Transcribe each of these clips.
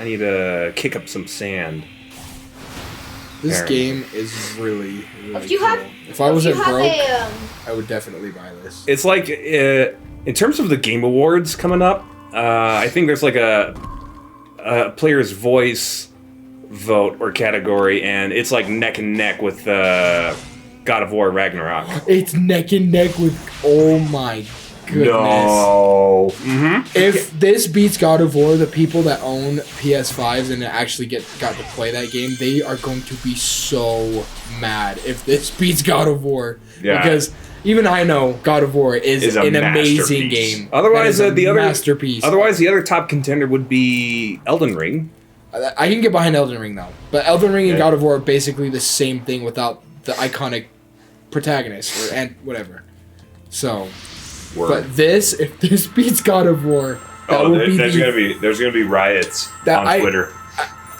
need to kick up some sand. This game is really If you cool. have, If I wasn't if you broke, have I would definitely buy this. It's like, in terms of the Game Awards coming up, I think there's like a player's voice vote or category, and it's like neck and neck with God of War Ragnarok. It's neck and neck with. Oh my goodness! No. If this beats God of War, the people that own PS5s and actually got to play that game, they are going to be so mad if this beats God of War. Yeah. Because even I know God of War is a an amazing masterpiece. game. Otherwise, That is a the other masterpiece. Otherwise, the other top contender would be Elden Ring. I can get behind Elden Ring though, but Elden Ring and God of War are basically the same thing without the iconic protagonist and whatever. So, but this, if this beats God of War, that will be there's gonna be riots on Twitter.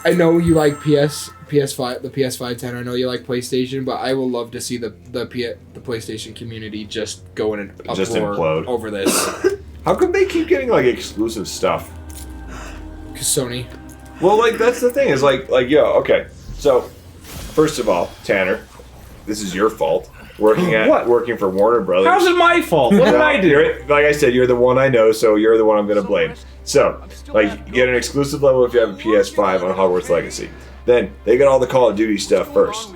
I know you like PS5, the PS5 10. I know you like PlayStation, but I will love to see the PlayStation community just go in an uproar Just implode over this. How come they keep getting like exclusive stuff? Because Sony. Well, like that's the thing is like okay. So, first of all, Tanner, this is your fault. Working for Warner Brothers. How's it my fault? What did I do? Like I said, you're the one I know, so you're the one I'm going to blame. So, like, you get an exclusive level if you have a PS5 on Hogwarts Legacy. Then they get all the Call of Duty stuff first.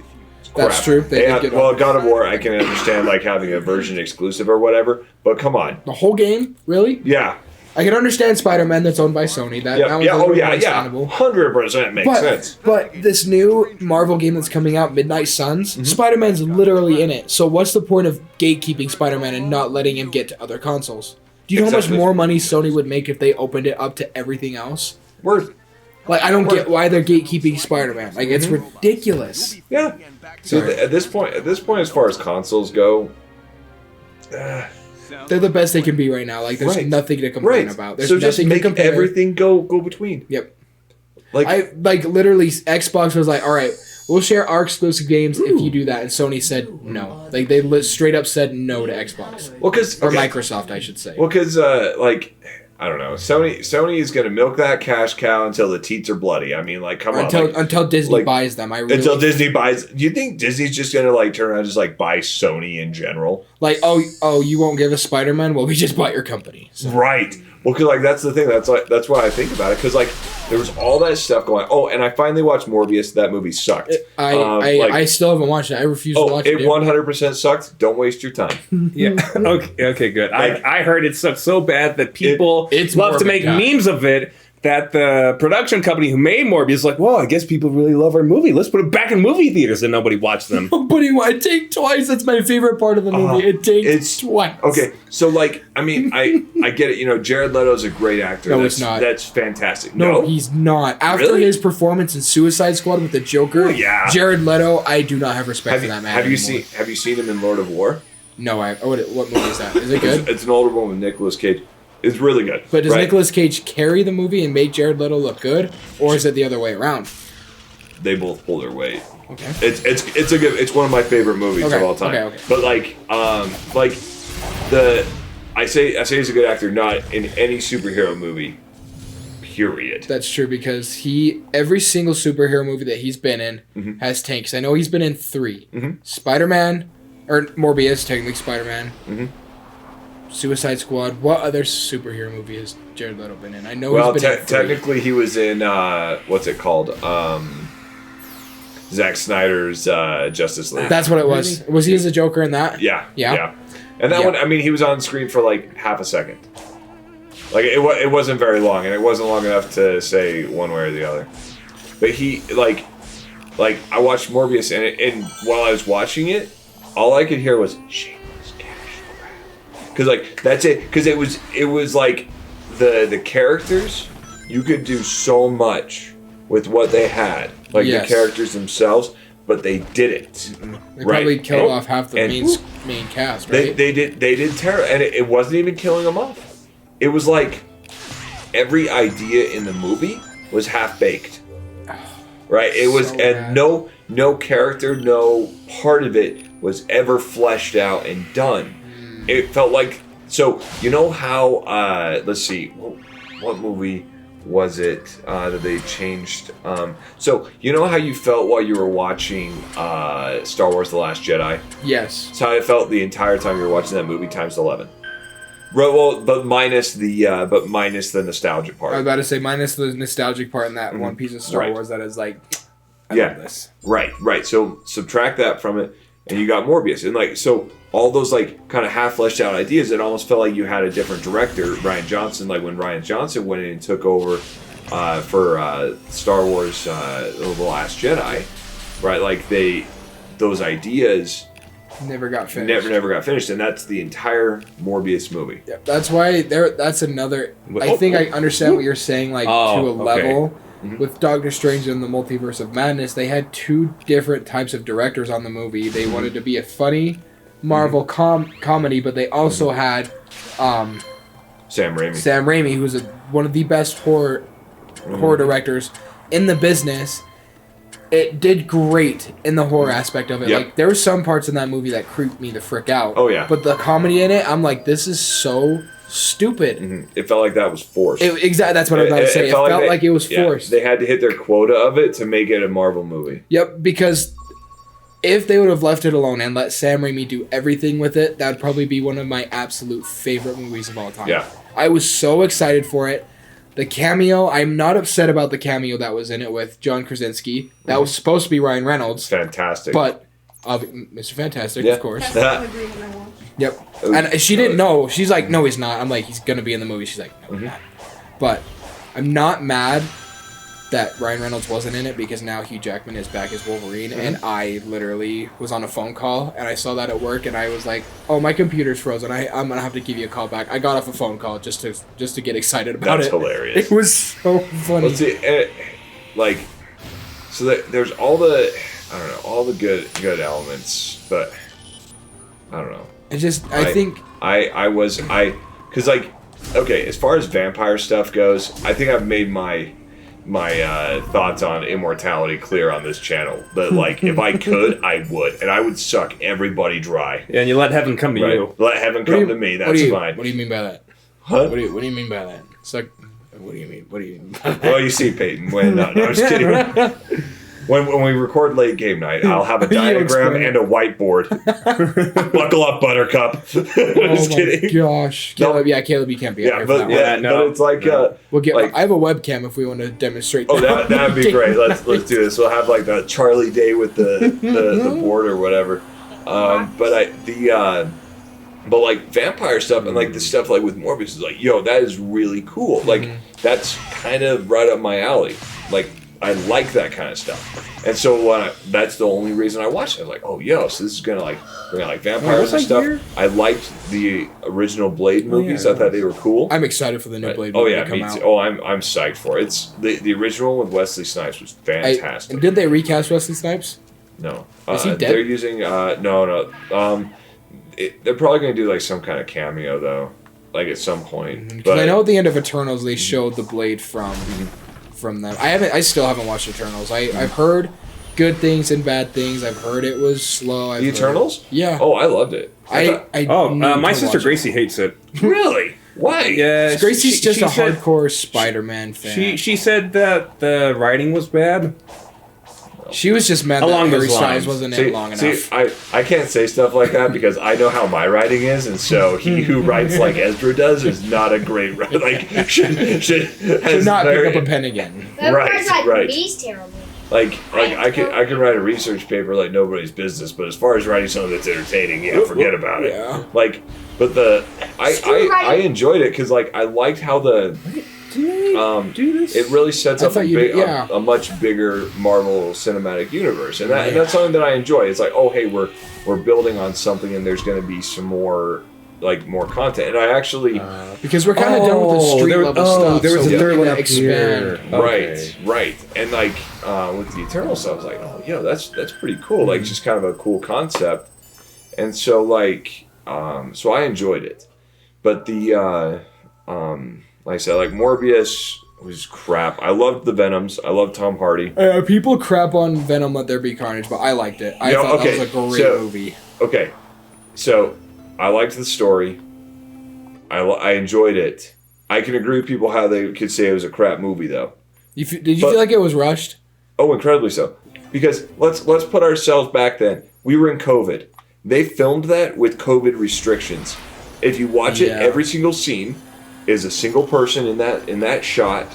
That's true. They did get well, God of War, I can understand like having a version exclusive or whatever, but come on. The whole game, really? Yeah. I can understand Spider-Man that's owned by Sony. That one's understandable. 100% makes sense. But this new Marvel game that's coming out, Midnight Suns, Mm-hmm. Spider-Man's literally in it. So what's the point of gatekeeping Spider-Man and not letting him get to other consoles? Do you know how much more money Sony would make if they opened it up to everything else? Like, I don't get why they're gatekeeping Spider-Man. Like, it's ridiculous. Yeah. So at this point, as far as consoles go, they're the best they can be right now. Like, there's nothing to complain about. There's so just nothing make to compare. everything go between. Yep. Like literally, Xbox was like, all right, we'll share our exclusive games if you do that. And Sony said no. Like, they straight up said no to Xbox. Well, or Microsoft, I should say. Well, because, I don't know. Sony is going to milk that cash cow until the teats are bloody. I mean, like, come on. Until Disney buys them. Until Disney buys... Do you think Disney's just going to, like, turn around and just, like, buy Sony in general? Like, oh, you won't give us Spider-Man? Well, we just bought your company. So. Right. Well, because, like, that's the thing. That's why I think about it. Because, like, there was all that stuff going on. Oh, and I finally watched Morbius. That movie sucked. I still haven't watched it. I refuse to watch it. It 100% sucked. Don't waste your time. Yeah. Okay, good. I heard it sucked so bad that people love to make memes of it, that the production company who made Morbius is like, well, I guess people really love our movie. Let's put it back in movie theaters, and nobody watched them. It take twice. That's my favorite part of the movie. It takes twice. Okay, so, like, I mean, I get it. You know, Jared Leto's a great actor. No, he's not. That's fantastic. No, he's not. After his performance in Suicide Squad with the Joker, Jared Leto, I do not have respect for that man Have you seen him in Lord of War? No, what movie is that? Is it good? It's an older one with Nicolas Cage. It's really good. But does Nicolas Cage carry the movie and make Jared Leto look good, or is it the other way around? They both pull their weight. Okay. It's one of my favorite movies of all time. Okay. But I say he's a good actor, not in any superhero movie. Period. That's true, because every single superhero movie that he's been in has tanks. I know he's been in 3. Spider-Man, or Morbius, technically Spider-Man. Suicide Squad. What other superhero movie has Jared Leto been in? I know he's been in 3. Technically he was in what's it called? Zack Snyder's Justice League. That's what it was. Really? Was he as a Joker in that? Yeah. And that one, I mean, he was on screen for like half a second. Like it wasn't very long, and it wasn't long enough to say one way or the other. But he like I watched Morbius, and while I was watching it, all I could hear was shameless cash grab. Because like that's it. Because it was like the characters, you could do so much with what they had, like the characters themselves, but they didn't. They probably killed off half the main cast. Right? They did terrible, and it wasn't even killing them off. It was like every idea in the movie was half baked, right? It was, and no character, no part of it was ever fleshed out and done. It felt like, so you know how let's see, what movie was it that they changed? So you know how you felt while you were watching Star Wars: The Last Jedi? Yes. That's how I felt the entire time you were watching that movie times 11. Well, but minus the nostalgia part. I was about to say minus the nostalgic part in that one piece of Star Wars that is like, I love this. Right. So subtract that from it, and you got Morbius, and like so all those like kind of half fleshed out ideas. It almost felt like you had a different director, Rian Johnson. Like when Rian Johnson went in and took over for Star Wars: The Last Jedi, right? Like those ideas. Never got finished. Never got finished, and that's the entire Morbius movie. Yeah, that's why that's another. I think I understand what you're saying. Like to a level with Doctor Strange and the Multiverse of Madness, they had two different types of directors on the movie. They wanted to be a funny Marvel comedy, but they also had Sam Raimi. Sam Raimi, who's one of the best horror directors in the business. It did great in the horror aspect of it. Yep. Like there were some parts in that movie that creeped me the frick out. Oh yeah. But the comedy in it, I'm like, this is so stupid. It felt like that was forced. Exactly. That's what I was about to say. It felt like it was forced. They had to hit their quota of it to make it a Marvel movie. Yep. Because if they would have left it alone and let Sam Raimi do everything with it, that would probably be one of my absolute favorite movies of all time. Yeah. I was so excited for it. The cameo, I'm not upset about the cameo that was in it with John Krasinski. That was supposed to be Ryan Reynolds. Fantastic. But, Mr. Fantastic, of course. That's the agreement I want. Yep. And she didn't know. She's like, no, he's not. I'm like, he's going to be in the movie. She's like, no, he's not. But I'm not mad that Ryan Reynolds wasn't in it because now Hugh Jackman is back as Wolverine. And I literally was on a phone call and I saw that at work and I was like, oh, my computer's frozen. I'm going to have to give you a call back. I got off a phone call just to get excited about it. That's hilarious. It was so funny. Let's see. So there's all the, I don't know, all the good elements, but I don't know. Because like, okay, as far as vampire stuff goes, I think I've made my thoughts on immortality clear on this channel. But like, if I could, I would, and I would suck everybody dry. Yeah, and you let heaven come to you. Let heaven come to me. That's fine. What do you mean by that? Huh? What do you mean by that? It's like, what do you mean? What do you mean? Well, you see, Peyton. When no, I'm just kidding. When we record late game night, I'll have a diagram and a whiteboard. Buckle up, Buttercup. Just kidding. Gosh, Caleb, Caleb, you can't be out here for that one. But it's like, we'll get. I have a webcam if we want to demonstrate. Oh, that'd be great. Let's do this. We'll have like the Charlie Day with the board or whatever. But like vampire stuff and like the stuff like with Morbius is like, yo, that is really cool. Like that's kind of right up my alley. Like I like that kind of stuff. And so that's the only reason I watched it. I was like, oh, yo, so this is gonna like bring out like vampires and stuff. I liked the original Blade movies. I thought they were cool. I'm excited for the new Blade movie to come out. Oh, I'm psyched for it. It's the original with Wesley Snipes was fantastic. Did they recast Wesley Snipes? No. Is he dead? They're using no. They're probably gonna do like some kind of cameo though, like at some point. Because I know at the end of Eternals they showed the blade from them. I still haven't watched Eternals. I've heard good things and bad things. I've heard it was slow. The Eternals? Yeah. Oh, I loved it. My sister Gracie hates it. Really? Why? Yeah, Gracie's just a hardcore Spider-Man fan. She said that the writing was bad. She was just mad that Harry Styles wasn't in long enough. I can't say stuff like that because I know how my writing is, and so he who writes like Ezra does is not a great writer. Like, should not pick up a pen again. Right. He's terrible. Like I can write a research paper like nobody's business, but as far as writing something that's entertaining, forget about it. Yeah. Like, but I enjoyed it because like I liked how the. It really sets up a much bigger Marvel Cinematic Universe, and that's something that I enjoy. It's like, oh, hey, we're building on something, and there's going to be some more content. And I actually because we're kind of done with the street level stuff. There was a third one expand. Right, and like with the Eternal stuff, I was like, oh, yeah, that's pretty cool. Like, just kind of a cool concept, and so like so I enjoyed it, but the like I said, like Morbius was crap. I loved the Venoms. I loved Tom Hardy. People crap on Venom Let There Be Carnage, but I liked it. I thought that was a great movie. Okay, so I liked the story. I enjoyed it. I can agree with people how they could say it was a crap movie, though. Did you feel like it was rushed? Oh, incredibly so. Because let's put ourselves back then. We were in COVID. They filmed that with COVID restrictions. If you watch it, every single scene is a single person in that shot,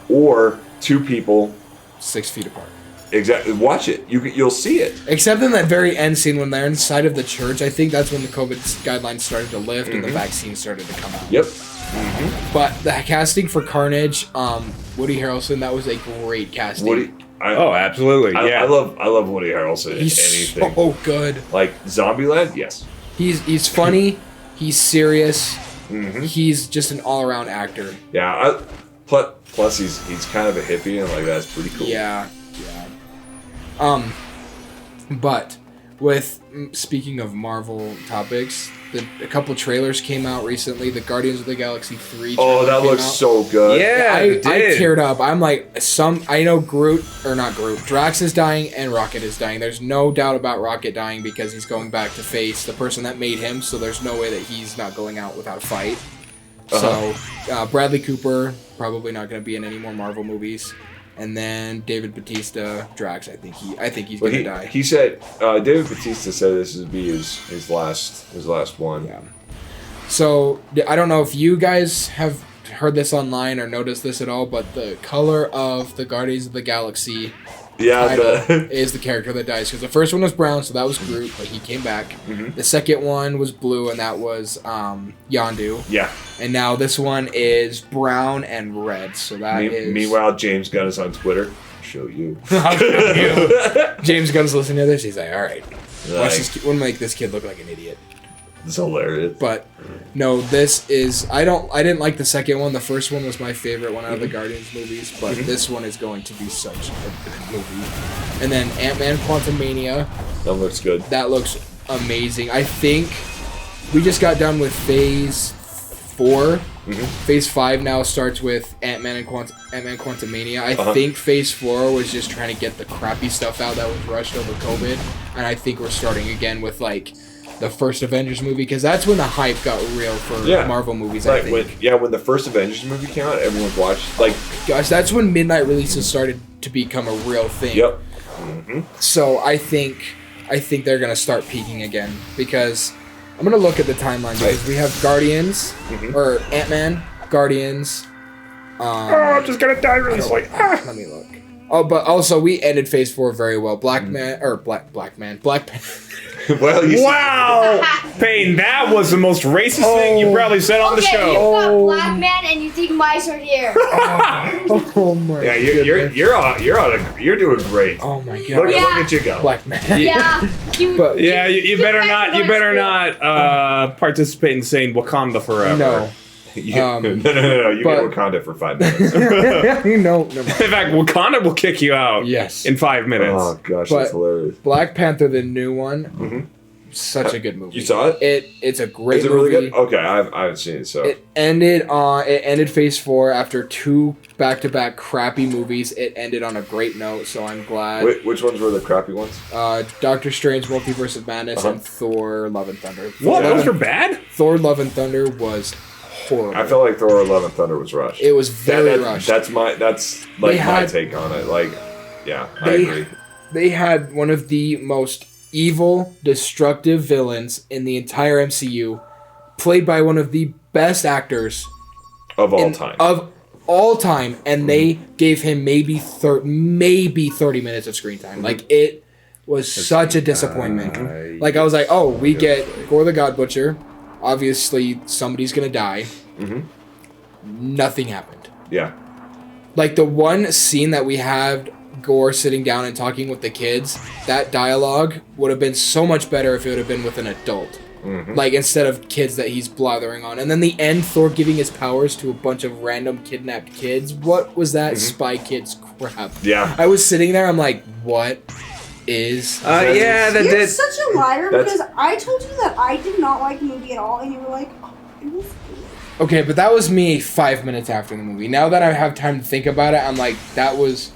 or two people 6 feet apart. Exactly. Watch it. You'll see it. Except in that very end scene when they're inside of the church. I think that's when the COVID guidelines started to lift and the vaccine started to come out. Yep. But the casting for Carnage, Woody Harrelson, that was a great casting. Absolutely. I love Woody Harrelson. He's anything. so good. Like Zombieland, yes. He's funny. He's serious. He's just an all around actor. Yeah. Plus he's kind of a hippie, and like that's pretty cool. Yeah. But speaking of Marvel topics, a couple trailers came out recently. The Guardians of the Galaxy 3 trailer Oh, that looks so good. Yeah, I teared up. I'm like, I know Drax is dying and Rocket is dying. There's no doubt about Rocket dying because he's going back to face the person that made him, so there's no way that he's not going out without a fight. So, Bradley Cooper, probably not going to be in any more Marvel movies. And then David Bautista, Drax. I think he's gonna die. He said David Bautista said this would be his last one. Yeah. So I don't know if you guys have heard this online or noticed this at all, but the color of the Guardians of the Galaxy is the character that dies, because the first one was brown, so that was Groot, but he came back. The second one was blue, and that was Yondu. Yeah. And now this one is brown and red, so that is... Meanwhile, James Gunn is on Twitter. I'll show you. James Gunn's listening to this. He's like, all right, we'll make this kid look like an idiot. It's hilarious. But no, this is... I didn't like the second one. The first one was my favorite one out of the Guardians movies, but this one is going to be such a good movie. And then Ant-Man Quantumania. That looks good. That looks amazing. I think we just got done with Phase 4. Phase 5 now starts with Ant-Man and Quantumania. I think Phase 4 was just trying to get the crappy stuff out that was rushed over COVID. And I think we're starting again with, like, the first Avengers movie, because that's when the hype got real for Marvel movies. I think. When the first Avengers movie came out, everyone's watched. Like, gosh, that's when midnight releases started to become a real thing. Yep. So I think they're gonna start peaking again, because I'm gonna look at the timeline, because we have Guardians or Ant-Man, Guardians. I'm just gonna die really quick. Let me look. Oh, but also we ended Phase 4 very well. Black Panther. Well, wow, Payne, that was the most racist thing you probably said on the show. Okay, you've got black man and you think mice are here. Oh my. Yeah, you're doing great. Oh my god. Look at you go. Black man. Yeah. You better not participate in saying Wakanda forever. No. No. You get Wakanda for 5 minutes. No. In fact, Wakanda will kick you out. Yes. In 5 minutes. Oh gosh, that's hilarious. Black Panther, the new one, such a good movie. You saw it? It's a great Is it movie. really good? Okay, I haven't seen it. So it ended Phase 4 after 2 back-to-back crappy movies. It ended on a great note, so I'm glad. Which ones were the crappy ones? Doctor Strange, Multiverse of Madness, and Thor: Love and Thunder. What? Those are bad? Thor: Love and Thunder was horrible. I felt like Thor: Love and Thunder was rushed. It was very rushed. That's my take on it. Like, yeah, I agree. They had one of the most evil, destructive villains in the entire MCU, played by one of the best actors of all time. And they gave him maybe 30 minutes of screen time. Like, it was such a disappointment. Like, I was like, oh, we get Gore the God Butcher. Obviously, somebody's gonna die. Nothing happened. Yeah. Like, the one scene that we had Gore sitting down and talking with the kids, that dialogue would have been so much better if it would have been with an adult. Like, instead of kids that he's blathering on. And then the end, Thor giving his powers to a bunch of random kidnapped kids. What was that Spy Kids crap? Yeah. I was sitting there, I'm like, what is You're such a liar, because I told you that I did not like the movie at all, and you were like, oh, it was good. Okay, but that was me 5 minutes after the movie. Now that I have time to think about it, I'm like, that was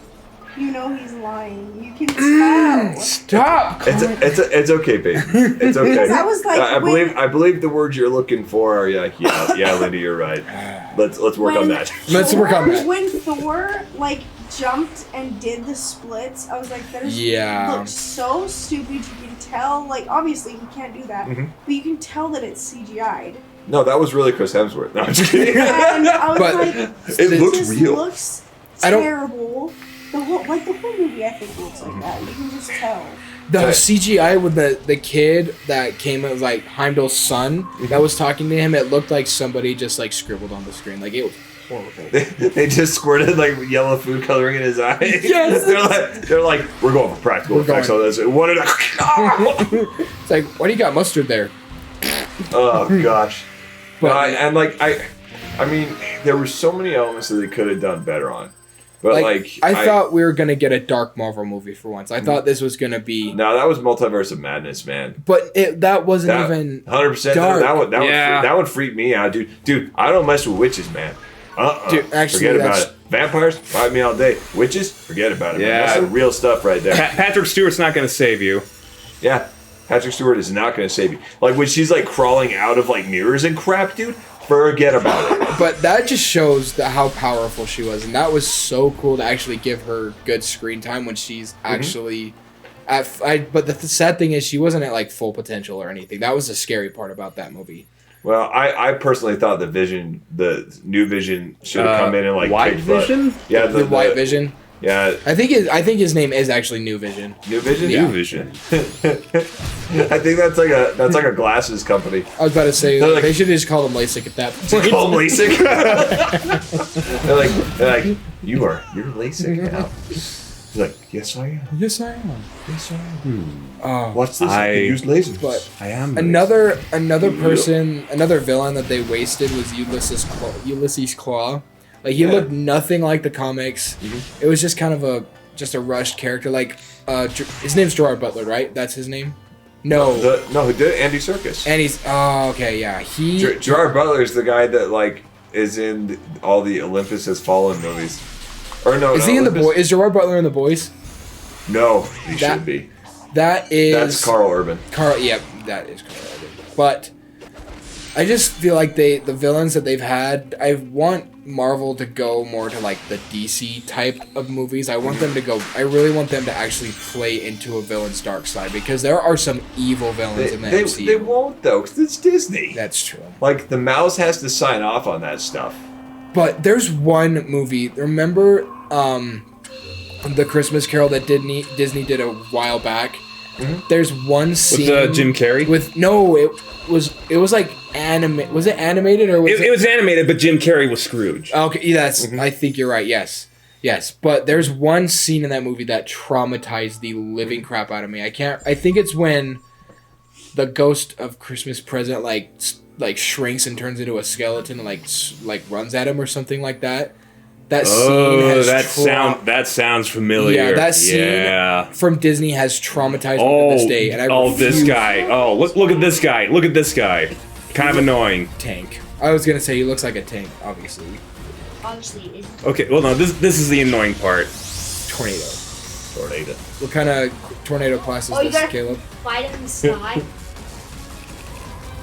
you know he's lying. You can tell. Stop. It's okay, baby. It's okay. I was like, I believe the words you're looking for are yeah, Lindy, you're right. Let's work on that. Let's work on that. When Thor like jumped and did the splits, I was like, that is looked so stupid. You can tell, like, obviously he can't do that, but you can tell that it's CGI'd. No, that was really Chris Hemsworth. No, I'm just kidding. And I was like, it looks this real. Looks terrible. The whole movie, I think, looks like that. You can just tell. The CGI with the kid that came as like Heimdall's son that was talking to him, it looked like somebody just like scribbled on the screen. Like, it was horrible. They just squirted like yellow food coloring in his eye. Yes. they're like, we're going for practical effects on this. What did It's like, why do you got mustard there? Oh gosh. But I mean, there were so many elements that they could have done better on. But I thought we were gonna get a dark Marvel movie for once. I thought this was gonna be. No, that was Multiverse of Madness, man. But that wasn't even 100%. dark. That would freak me out, dude. Dude, I don't mess with witches, man. Dude, actually, forget about it. Vampires, ride me all day. Witches, forget about it. Yeah, man. That's the real stuff right there. Patrick Stewart's not going to save you. Yeah, Patrick Stewart is not going to save you. Like when she's like crawling out of like mirrors and crap, dude. Forget about it. But that just shows how powerful she was, and that was so cool to actually give her good screen time when she's actually but the sad thing is she wasn't at like full potential or anything. That was the scary part about that movie. Well, I personally thought the new Vision should have come in and like White Vision. Yeah, the White Vision. Yeah, I think his name is actually New Vision. New Vision. New Vision. I think that's like a glasses company. I was about to say they should have just called him LASIK at that point. Call him LASIK. they're like you're LASIK now. He's like, yes I am. Yes I am. Yes I am. Watch this. I use lasers. But I am another person, another villain that they wasted was Ulysses Claw. Like he looked nothing like the comics. It was just kind of a rushed character. Like his name's Gerard Butler, right? That's his name. No, who did it? Andy Serkis. And he's okay, yeah. Gerard Butler is the guy that like is in all the Olympus Has Fallen movies. Or no, is he in The Boys? Is Gerard Butler in The Boys? No, he should be. That's Carl Urban. That is Carl Urban. But I just feel like the villains that they've had, I want Marvel to go more to like the DC type of movies. I really want them to actually play into a villain's dark side because there are some evil villains in the MCU. They won't though, because it's Disney. That's true. Like the mouse has to sign off on that stuff. But there's one movie. Remember the Christmas Carol that Disney did a while back? There's one scene with Jim Carrey. It was like anime. Was it animated or was it was animated? But Jim Carrey was Scrooge. Okay, that's. I think you're right. Yes. But there's one scene in that movie that traumatized the living crap out of me. I think it's when the ghost of Christmas Present like shrinks and turns into a skeleton and like runs at him or something like that. That scene that sounds familiar. Yeah, that scene from Disney has traumatized me to this day. And this guy. Oh, look at this guy. Look at this guy. Kind of annoying. Tank. I was gonna say he looks like a tank, obviously. Obviously. Okay, well no, this is the annoying part. Tornado. What kind of tornado class is this, Caleb? Fight in the sky.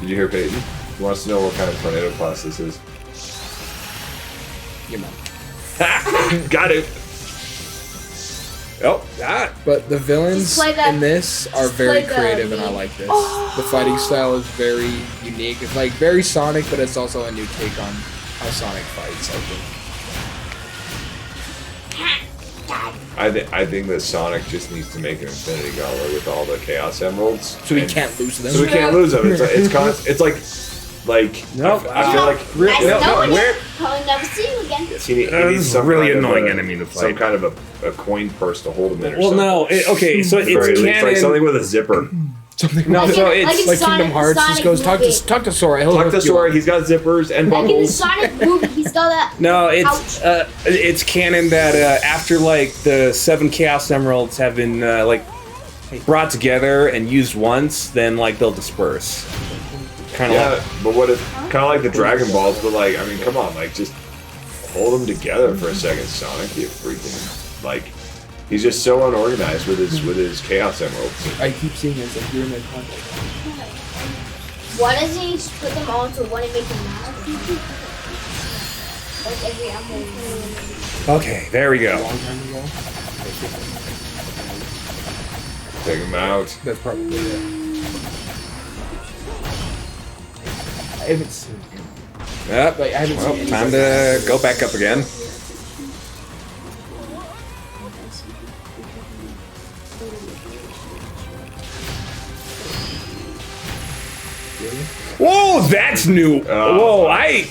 Did you hear Peyton? He wants to know what kind of tornado class this is. Your mom. Got it. Oh, that. But the villains in this are very creative, and I like this. The fighting style is very unique. It's like very Sonic, but it's also a new take on how Sonic fights, I think. I think that Sonic just needs to make an Infinity Gauntlet with all the Chaos Emeralds. So he can't lose them. So we can't lose them. It's like nope. I feel like Probably never see you again. Yes, he needs some really kind annoying of enemy to fight. Some kind of a coin purse to hold him in. Well, no. Okay, so it's canon. It's like something with a zipper. No, so it's like Kingdom Hearts. Just goes talk to Sora. Talk to Sora. He's got zippers and bubbles. Like in the Sonic movie, he's got that. No, it's canon that after like the 7 Chaos Emeralds have been brought together and used once, then like they'll disperse. But what if kind of like the Dragon Balls? But like, I mean, come on, like just hold them together for a second, Sonic. You freaking like. He's just so unorganized with his Chaos Emeralds. I keep seeing it. It's like you're in their contact. Why doesn't he just put them all into one and make them mad? Like every emerald. Okay, there we go. A long time ago. Take him out. That's probably it. I haven't seen him. Yep. Like, I haven't seen any Time to go back up again. Whoa, that's new. Whoa, I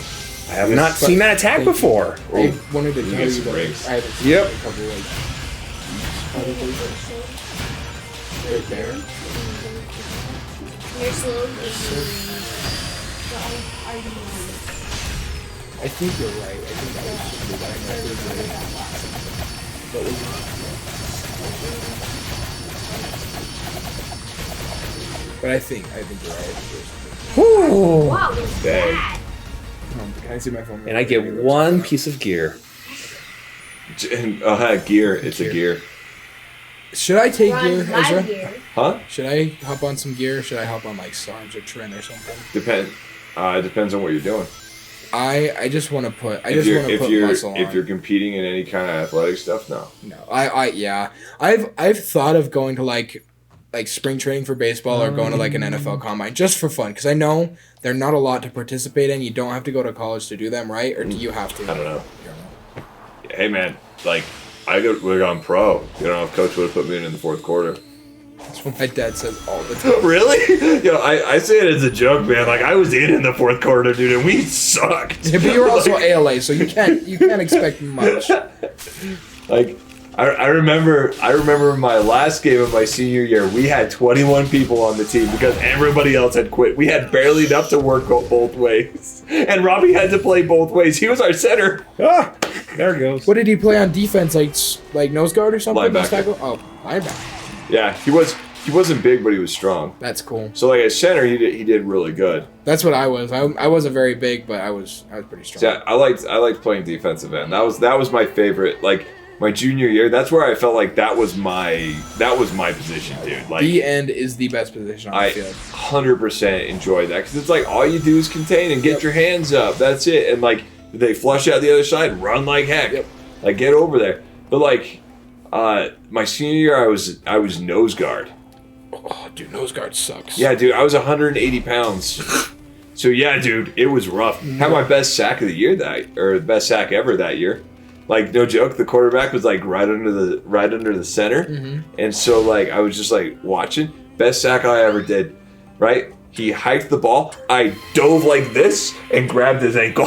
have not seen that attack before. I wanted to tell get you some that breaks. I haven't seen Yep. a couple like right there. You're slow. I think you're right. I think I was but I think you're right. Whew. Wow, what's Dang. that? Can I see my phone? And I get one piece of gear. Gear. It's a gear. Should I take Run gear, my Ezra? gear. Huh? Should I hop on some gear? Or should I hop on like Sarge or Trin or something? Depends on what you're doing. I just want to put If you're muscle on. competing in any kind of athletic stuff, no. No, yeah. I've thought of going to like spring training for baseball or going to like an NFL combine just for fun because I know they're not a lot to participate in. You don't have to go to college to do them, right? Or do you have to? I don't know. Hey man, like would have gone pro. You know, if coach would have put me in the fourth quarter. That's what my dad says all the time. Really? You know, I say it as a joke, man. Like I was in the fourth quarter, dude, and we sucked. Yeah, but you're also ALA, so you can't expect much. Like I remember my last game of my senior year, we had 21 people on the team because everybody else had quit. We had barely enough to work both ways. And Robbie had to play both ways. He was our center. Ah, there it goes. What did he play on defense? Like nose guard or something? Linebacker. Nose tackle? Oh, linebacker. Yeah, he wasn't big, but he was strong. That's cool. So like at center, he did really good. That's what I was. I wasn't very big, but I was pretty strong. So yeah, I liked playing defensive end. That was my favorite. Like my junior year, that's where I felt like that was my position, dude. Like D end is the best position on the field. 100% enjoy that because it's like all you do is contain and get your hands up. That's it. And like they flush out the other side, run like heck. Yep. Like get over there. But like my senior year, I was nose guard. Oh, dude, nose guard sucks. Yeah, dude, I was 180 pounds. So yeah, dude, it was rough. Had my best sack of the year best sack ever that year. Like no joke, the quarterback was like right under the center, and so like I was just like watching. Best sack I ever did. Right? He hiked the ball. I dove like this and grabbed his ankle.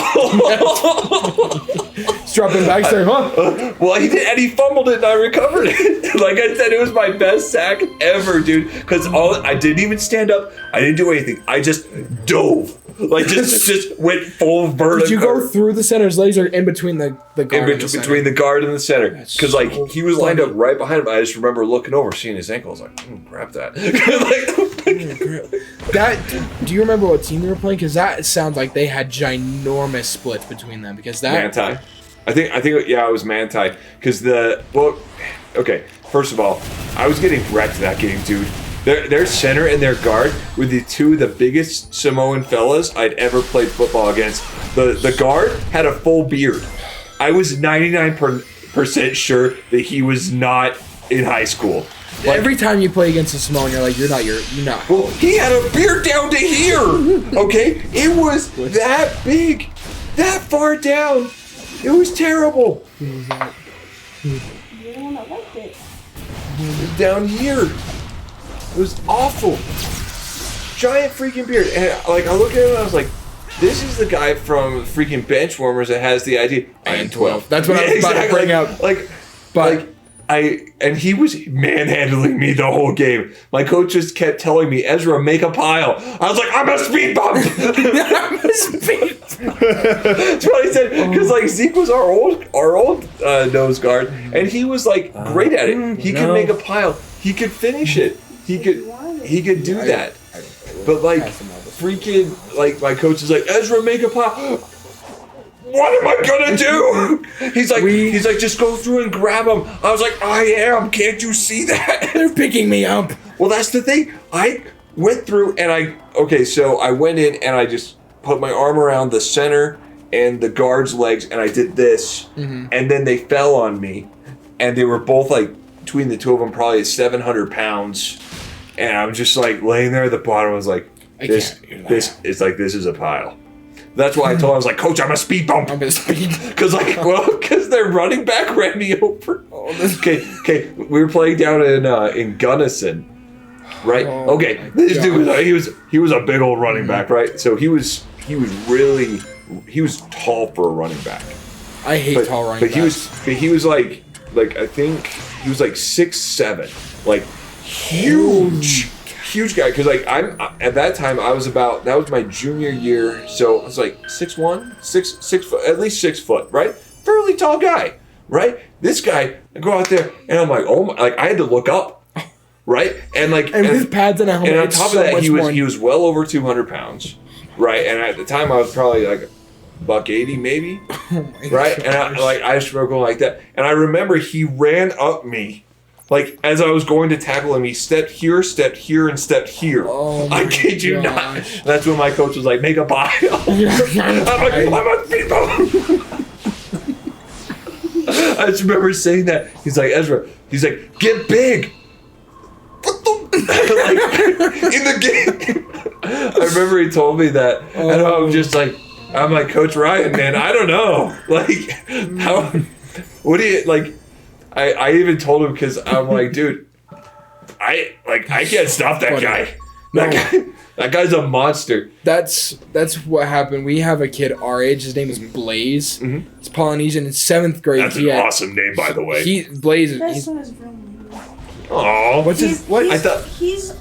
He's dropping back there, huh? Well, he did, and he fumbled it, and I recovered it. Like I said, it was my best sack ever, dude. Because I didn't even stand up. I didn't do anything. I just dove. Like just went full vertical. Did you go through the center's legs or in between the guard and the center? Between the guard and the center? Because like so he was lined up right behind him. I just remember looking over, seeing his ankle. I was like, grab that. Do you remember what team you were playing? Because that sounds like they had ginormous splits between them. Because that Manti. I think yeah, it was Manti. Because okay. First of all, I was getting wrecked that game, dude. Their center and their guard were two of the biggest Samoan fellas I'd ever played football against. The guard had a full beard. I was 99% sure that he was not in high school. Like, every time you play against a Samoan, you're like, you're not. Well, he had a beard down to here. Okay, it was that big, that far down. It was terrible. You're the one that liked it. It was down here. It was awful. Giant freaking beard. And like I look at him and I was like, this is the guy from freaking Benchwarmers that has the idea. I am 12. That's what I was about to bring up. And he was manhandling me the whole game. My coach just kept telling me, Ezra, make a pile. I was like, I'm a speed bump. I'm a speed bump. That's what I said. Because like Zeke was our old nose guard, and he was like great at it. He could make a pile. He could finish it. He could do that. But like freaking like my coach is like, Ezra, make a pile. what am I gonna do? He's like, just go through and grab him. I was like, I am. Can't you see that? They're picking me up. Well, that's the thing. I went through and so I went in and I just put my arm around the center and the guard's legs and I did this, and then they fell on me, and they were both like between the two of them probably 700 pounds, and I'm just like laying there at the bottom. I was like, this is a pile. That's why I told him, I was like, Coach, I'm a speed bump. I'm gonna speed. Because their running back ran me over. Okay. We were playing down in Gunnison, right? Oh, okay, this dude he was a big old running back, right? So he was tall for a running back. I hate tall running backs. But he was like I think he was like 6'7", like huge guy. Because like I'm at that time that was my junior year, so I was like 6'1", 6 foot, at least 6 foot, right? Fairly tall guy, right? This guy, I go out there and I'm like, oh my, like I had to look up. Right, and with pads and a helmet, and on top of that, he was well over 200 pounds, right? And at the time, I was probably like $180 maybe, right? And I struggled like that. And I remember he ran up me, like as I was going to tackle him. He stepped here, and stepped here. Oh I kid you not. That's when my coach was like, "Make a pile." I'm like, "I'm on people." I just remember saying that. He's like, Ezra. He's like, "Get big." Like in the game. I remember he told me that, and I'm like, Coach Ryan, man, I don't know, like, how, what do you like? I even told him because I'm like, dude, I can't stop that guy. That guy's a monster. That's what happened. We have a kid our age. His name is Blaze. Mm-hmm. He's Polynesian. In 7th grade. That's an awesome name, by the way. Blaze. That's not his real name. Oh, what's his? What? I thought he's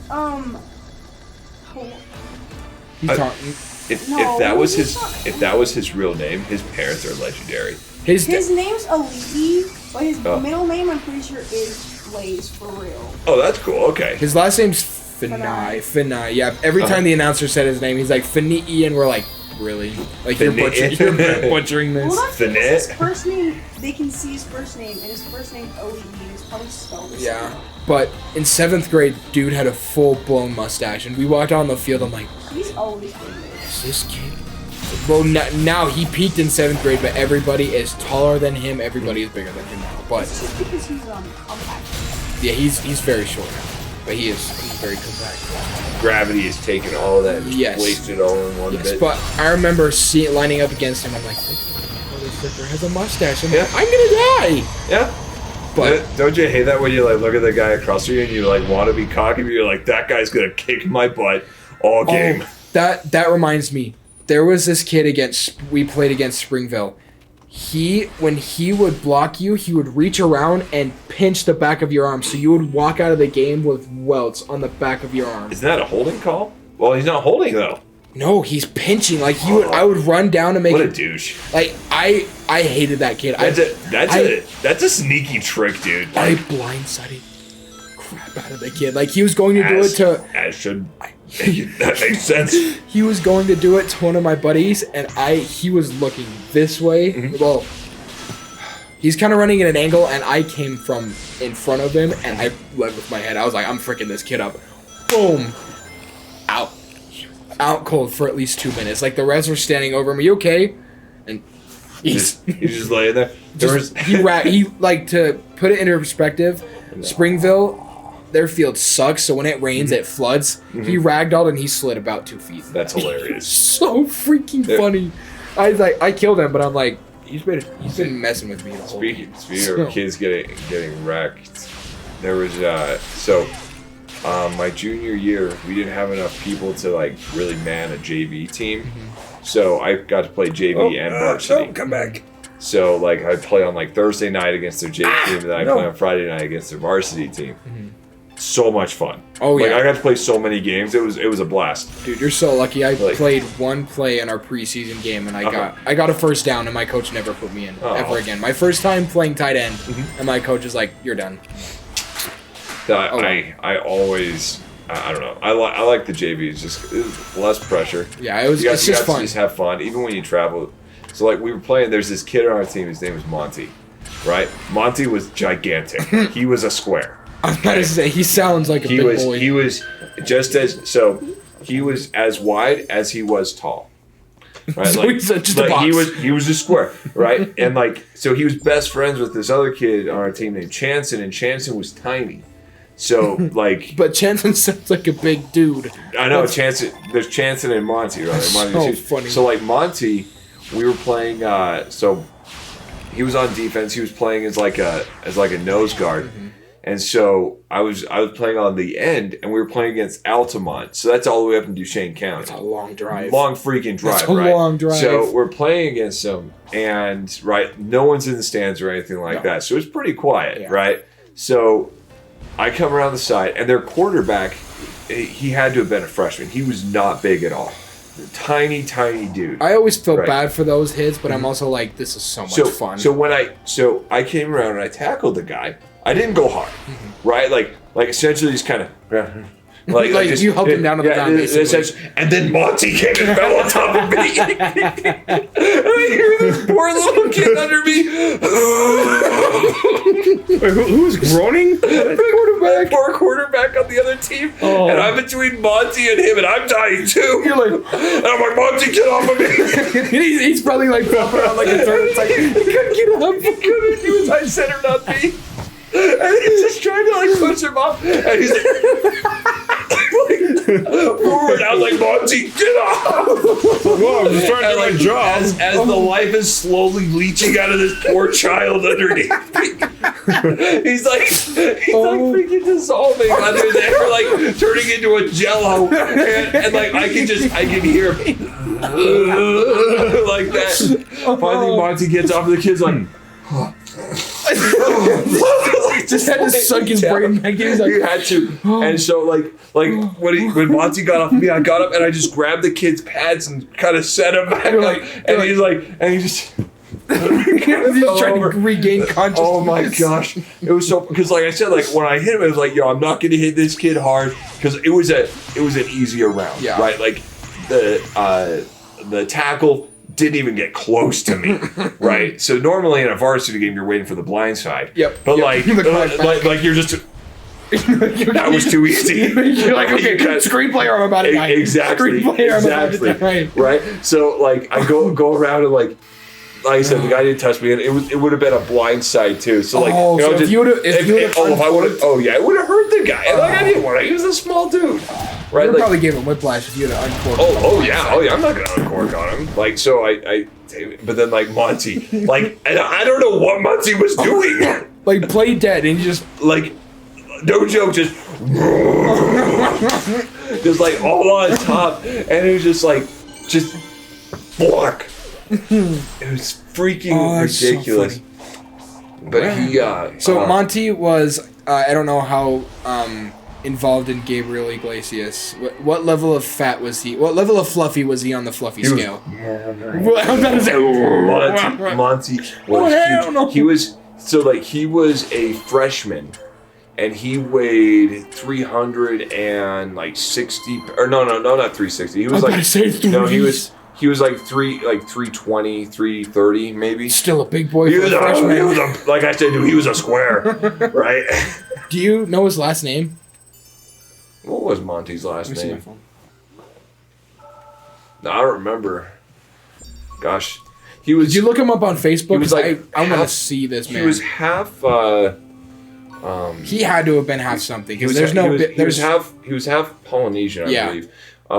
If that was his real name, his parents are legendary. His name's Alibi, but his middle name I'm pretty sure is Blaze for real. Oh, that's cool. Okay. His last name's Finai. Yeah. Every time the announcer said his name, he's like Finai, and we're like, really? Like you're butchering this? Well, that's his first name. They can see his first name, and his first name's Alibi. It's probably spelled the same. Yeah. But in 7th grade, dude had a full-blown mustache, and we walked on the field. I'm like, he's always been there. Is this kid? Well, now he peaked in 7th grade, but everybody is taller than him. Everybody is bigger than him now. But it's just because he's compact. Yeah, he's very short now, but he's very compact. Gravity has taken all of that and placed it all in one bit. But I remember lining up against him. I'm like, this motherfucker has a mustache. I'm like, I'm gonna die. Yeah. But don't you hate that when you like look at the guy across from you and you like want to be cocky, but you're like, that guy's gonna kick my butt all game. That reminds me. There was this kid we played against Springville. When he would block you, he would reach around and pinch the back of your arm, so you would walk out of the game with welts on the back of your arm. Isn't that a holding call? Well, he's not holding though. No, he's pinching. Like I would run down and make. What a douche! Like I hated that kid. That's a sneaky trick, dude. I blindsided crap out of the kid. Like he was going to do it to. As should. That makes sense. He was going to do it to one of my buddies, and he was looking this way. Mm-hmm. Well, he's kind of running at an angle, and I came from in front of him, and I led with my head. I was like, I'm freaking this kid up. Boom. Out cold for at least 2 minutes. Like, the refs were standing over him. Are you okay? And he's just laying there. He like, to put it into perspective, Springville, their field sucks, so when it rains, it floods. Mm-hmm. He ragdolled and he slid about 2 feet. That's hilarious. So freaking funny. I killed him, but I'm like, he's been messing with me the whole time. Speaking of kids getting wrecked, there was my junior year, we didn't have enough people to like really man a JV team, so I got to play JV and varsity. Come back. So like I'd play on like Thursday night against their JV team, and then I'd play on Friday night against their varsity team. Mm-hmm. So much fun. Oh yeah, I got to play so many games. It was a blast. Dude, you're so lucky. I played one play in our preseason game, and I got a first down, and my coach never put me in ever again. My first time playing tight end, and my coach is like, "You're done." I always, I don't know. I like the JV. It's less pressure. Yeah, it's just fun. Just have fun, even when you travel. So like we were playing. There's this kid on our team. His name was Monty, right? Monty was gigantic. He was a square. I was about to say he sounds like a big boy. He was just he was as wide as he was tall. Right? So he's just a box. He was a square, right? And like so he was best friends with this other kid on our team named Chanson, and Chanson was tiny. So like, but Chanson sounds like a big dude. I know Chanson. There's Chanson and Monty, right? So funny. So like Monty, we were playing. So he was on defense. He was playing as like a nose guard. Mm-hmm. And so I was playing on the end, and we were playing against Altamont. So that's all the way up in Duchesne County. It's a long drive. Long freaking drive, That's a right? long drive. So we're playing against them, and right, no one's in the stands or anything like that. So it's pretty quiet, right? So I come around the side, and their quarterback, he had to have been a freshman. He was not big at all. Tiny dude. I always feel bad for those hits, but I'm also like, this is so much fun. So I came around and I tackled the guy. I didn't go hard, right? Like essentially just kind of like you helped him down to the ground, basically. And then Monty came and fell on top of me. And I hear this poor little kid under me. Wait, who was groaning? Poor quarterback on the other team. Oh. And I'm between Monty and him, and I'm dying too. You're like, and I'm like, Monty, get off of me. he's probably like bumping around like a turtle. It's like, he couldn't get up. He couldn't. He was high center, not me. And he's just trying to like push him off, and he's like forward. I was like, Monty, get off! Whoa, I'm just trying to do my job. As the life is slowly leaching out of this poor child underneath me, he's like freaking dissolving under there, like turning into a jello, and like I can hear him like that. Finally, Monty gets off, and the kid's like. Just had to suck his brain back in. He had to. And so like when Monty got off me, I got up and I just grabbed the kid's pads and kind of set him back up. And he's trying to regain consciousness. Oh my gosh. It was so, because like I said, like when I hit him, it was like, yo, I'm not gonna hit this kid hard, because it was an easier round. Yeah. Right? Like the tackle didn't even get close to me, right? So normally in a varsity game, you're waiting for the blind side. Yep. But like you're just. That was too easy. You're like, okay, screenplay, I'm about to die. Exactly. Screenplay, I'm about to die. Right. So like I go around and like I said, the guy didn't touch me, and it would have been a blind side too. So like, if you would have, it would have hurt the guy. And like I didn't want to. He was a small dude. Right, you probably gave him whiplash if you had uncorked. Oh yeah. I'm not gonna uncork on him. Like so, but then like Monty, like, and I don't know what Monty was doing. Like play dead, and you just like, no joke, just like all on top, and it was just like block. It was freaking ridiculous. So but he so Monty was I don't know how involved in Gabriel Iglesias. What level of fat was he? What level of fluffy was he on the fluffy scale? Monty was he was a freshman, and he weighed 360, or no, not 360. He was he was like 320, 330 maybe. Still a big boy for a freshman. Like I said, dude, he was a square, right? Do you know his last name? What was Monty's last name? No, I don't remember. Gosh, he was. Did you look him up on Facebook? He was like I want to see this man. He was half. He had to have been half something. He was half Polynesian, I believe. I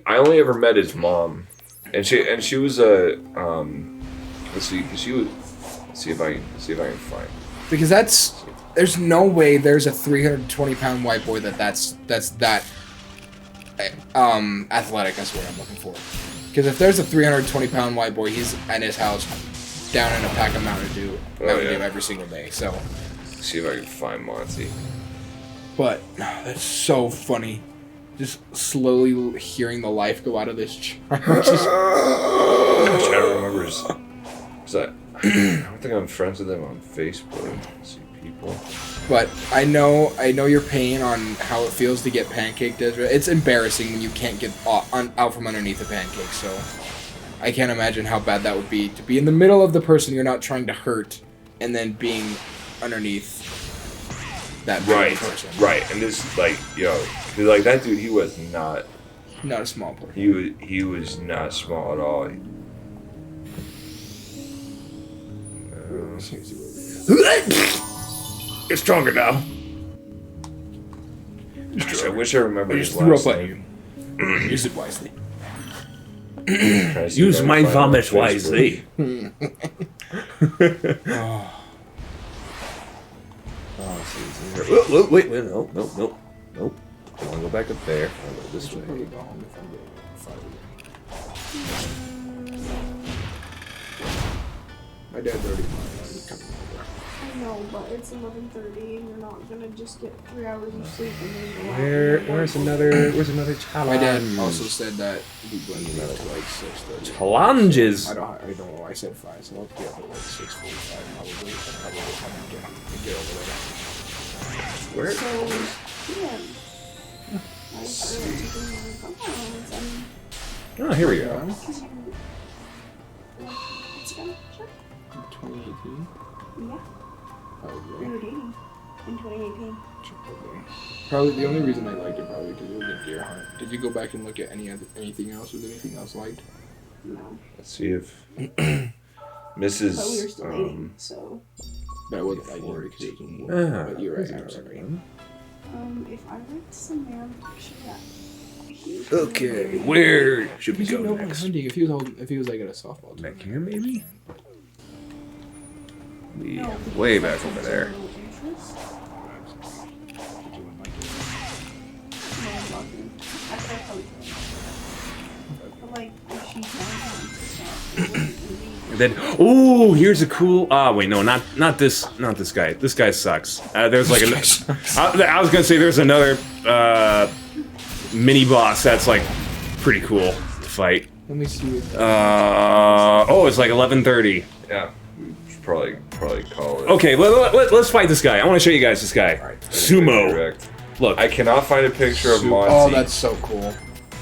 only ever met his mom, and she was a let's see if I can find, because there's no way there's a 320-pound white boy that's that athletic. That's what I'm looking for. Because if there's a 320-pound white boy, he's at his house down in a pack of Mountain Dew every single day. So let's see if I can find Monty. But that's so funny. Just slowly hearing the life go out of this child. I don't remember his. I don't think I'm friends with him on Facebook. Let's see people. But I know your pain on how it feels to get pancaked, Ezra. It's embarrassing when you can't get out from underneath a pancake. So I can't imagine how bad that would be to be in the middle of the person you're not trying to hurt, and then being underneath that person. Right, and this like like that dude, he was not a small person. He was not small at all. You're stronger now. I wish I remembered his threw last up at name. Use it wisely. Use my vomit wisely. Wait, nope. I want to go back up there. I'll go this way. My dad's already coming over. I know, but it's 11:30 and you're not gonna just get 3 hours of sleep and then go out. Where's another challenge? My dad also said that he went to like 6:30. Challenges. I don't know. I said 5, so I'll be up at like 6:45 probably. Get over there. Where? So, yeah. I started taking my compounds and... Oh, here we go. Because you... What's it gonna... Sure. 2018? Yeah. Oh, We were dating in 2018. Probably the only reason I liked it probably because it was a deer hunt. Did you go back and look at anything else? Was there anything else liked? No. Let's see if Mrs. But we were still dating, so... But I wasn't like worried because it was more. But you're right. I'm sorry. If I went to some man picture that... Okay, where should we You go know, next? hunting, if he was like at a softball team. Back here, maybe? No, Way because back over that's there. no interest. No, I'm talking. Actually, I probably could. But like, if she found him, And then, oh, here's a cool. Wait, no, not this guy. This guy sucks. There's like I was gonna say there's another mini boss that's like pretty cool to fight. Let me see. It's like 11:30. Yeah, we should probably call it. Okay, let's fight this guy. I want to show you guys this guy. Right, Sumo. correct. Look. I cannot find a picture of Monty. Oh, that's so cool.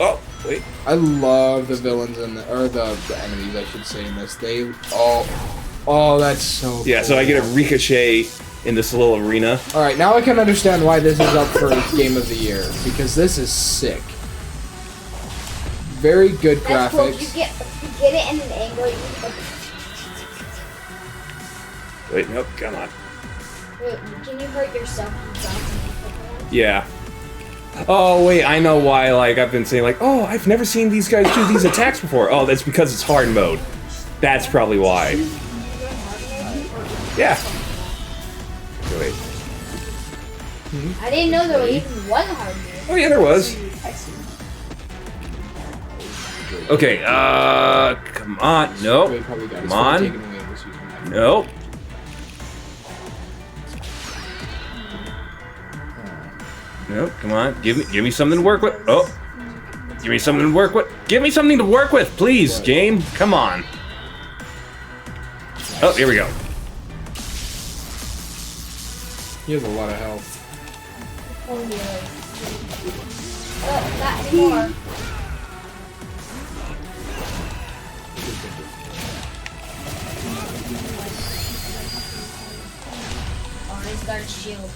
Oh, wait. I love the villains the enemies, I should say, in this. That's so cool. Yeah, so I get a ricochet in this little arena. Alright, now I can understand why this is up for Game of the Year. Because this is sick. Very good That's cool. graphics. If you get it in an angle, you can... Wait, nope, come on. Wait, can you hurt yourself? Yeah. Oh, wait, I know why, like, I've been saying, like, oh, I've never seen these guys do these attacks before. Oh, that's because it's hard mode. That's probably why. Yeah. Wait. I didn't know there even was a hard mode. Oh, yeah, there was. Okay, come on. Nope. Come on. Nope. Nope, come on. Give me something to work with. Oh. Give me something to work with. Give me something to work with, please, game. Come on. Oh, here we go. He has a lot of health. Oh, yeah. Not anymore. Oh, he's got a shield.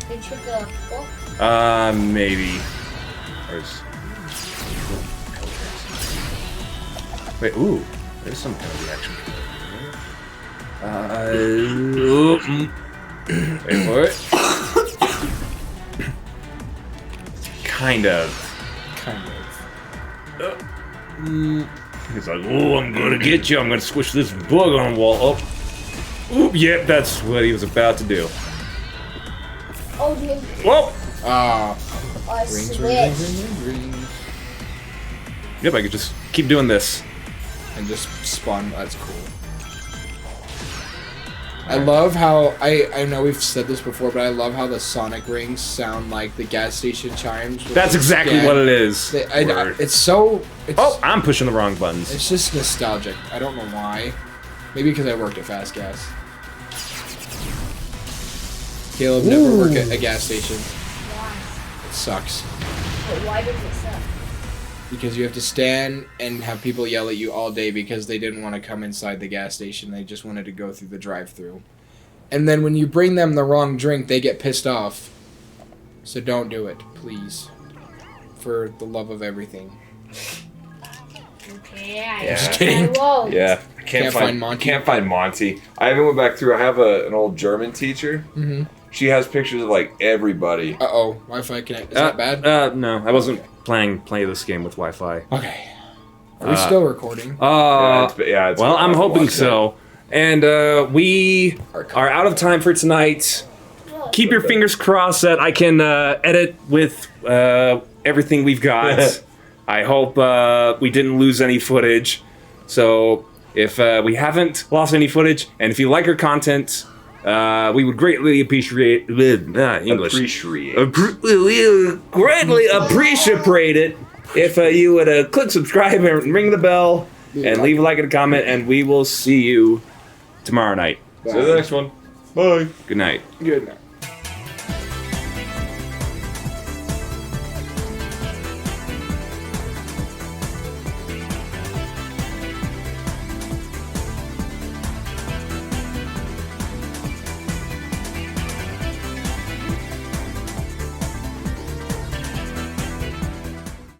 Did you go? Maybe. Wait, ooh. There's some kind of reaction. Wait for it. Kind of. He's like, oh, I'm gonna get you. I'm gonna squish this bug on the wall. Oh. Oop, yep, that's what he was about to do. Oh, dude. Whoa! I Rings. Yep, I could just keep doing this. And just spawn. That's cool. I love how I know we've said this before, but I love how the Sonic rings sound like the gas station chimes. That's exactly what it is. It's so. Oh, I'm pushing the wrong buttons. It's just nostalgic. I don't know why. Maybe because I worked at Fast Gas. Caleb never worked at a gas station. sucks. But why does it suck? Because you have to stand and have people yell at you all day because they didn't want to come inside the gas station. They just wanted to go through the drive-thru. And then when you bring them the wrong drink, they get pissed off. So don't do it, please. For the love of everything. Okay, Just kidding. I won't. Yeah. I can't find Monty. Can't find Monty. I haven't went back through. I have an old German teacher. Mm-hmm. She has pictures of like everybody. Uh-oh. Wi-Fi connect. Is that bad? No, I wasn't playing this game with Wi-Fi. Okay. Are we still recording? It's well, I'm hoping watch so. And we are out of time for tonight. Keep your fingers crossed that I can edit with everything we've got. I hope we didn't lose any footage. So if we haven't lost any footage, and if you like our content, we would greatly appreciate English. We would greatly appreciate it if you would click subscribe and ring the bell and leave a like and a comment, and we will see you tomorrow night. See you the next one. Bye. Good night. Good night.